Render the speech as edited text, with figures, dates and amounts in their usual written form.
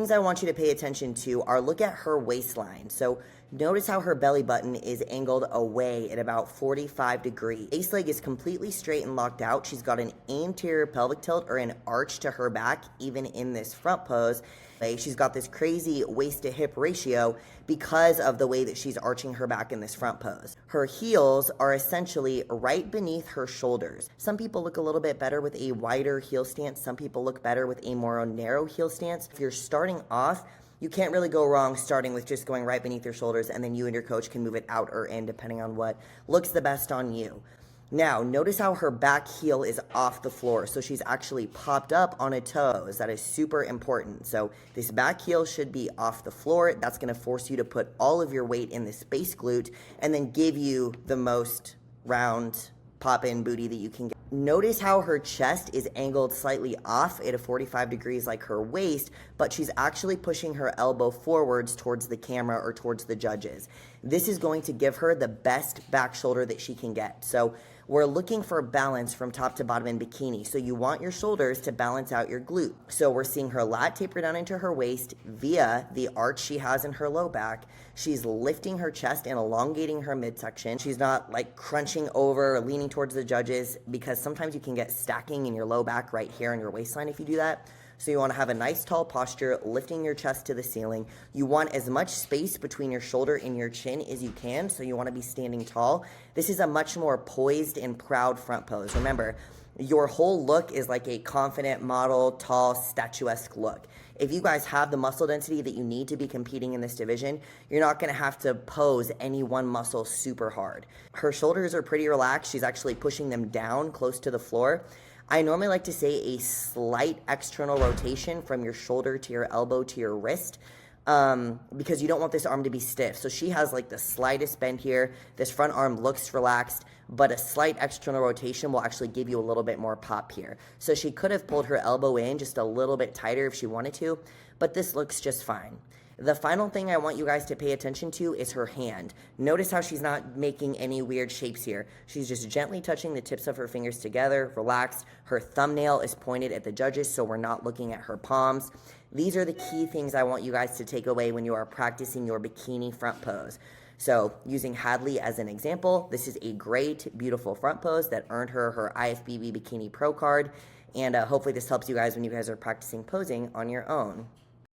Things I want you to pay attention to are look at her waistline. So notice how her belly button is angled away at about 45 degrees. Base leg is completely straight and locked out. She's got an anterior pelvic tilt or an arch to her back, even in this front pose. She's got this crazy waist to hip ratio because of the way that she's arching her back in this front pose. Her heels are essentially right beneath her shoulders. Some people look a little bit better with a wider heel stance. Some people look better with a more narrow heel stance. If you're starting off, you can't really go wrong starting with just going right beneath your shoulders, and then you and your coach can move it out or in depending on what looks the best on you. Now, notice how her back heel is off the floor. So she's actually popped up on a toes. That is super important. So this back heel should be off the floor. That's going to force you to put all of your weight in this base glute and then give you the most round pop-in booty that you can get. Notice how her chest is angled slightly off at a 45 degrees like her waist, but she's actually pushing her elbow forwards towards the camera or towards the judges. This is going to give her the best back shoulder that she can get. So we're looking for balance from top to bottom in bikini. So you want your shoulders to balance out your glute. So we're seeing her lat taper down into her waist via the arch she has in her low back. She's lifting her chest and elongating her midsection. She's not like crunching over or leaning towards the judges, because sometimes you can get stacking in your low back right here in your waistline if you do that. So you want to have a nice tall posture, lifting your chest to the ceiling. You want as much space between your shoulder and your chin as you can, so you want to be standing tall. This is a much more poised and proud front pose. Remember, your whole look is like a confident, model, tall, statuesque look. If you guys have the muscle density that you need to be competing in this division, you're not going to have to pose any one muscle super hard. Her shoulders are pretty relaxed. She's actually pushing them down close to the floor. I normally like to say a slight external rotation from your shoulder to your elbow to your wrist, because you don't want this arm to be stiff. So she has like the slightest bend here. This front arm looks relaxed, but a slight external rotation will actually give you a little bit more pop here. So she could have pulled her elbow in just a little bit tighter if she wanted to, but this looks just fine. The final thing I want you guys to pay attention to is her hand. Notice how she's not making any weird shapes here. She's just gently touching the tips of her fingers together, relaxed. Her thumbnail is pointed at the judges, so we're not looking at her palms. These are the key things I want you guys to take away when you are practicing your bikini front pose. So using Hadley as an example, this is a great, beautiful front pose that earned her her IFBB Bikini Pro card. And hopefully this helps you guys when you guys are practicing posing on your own.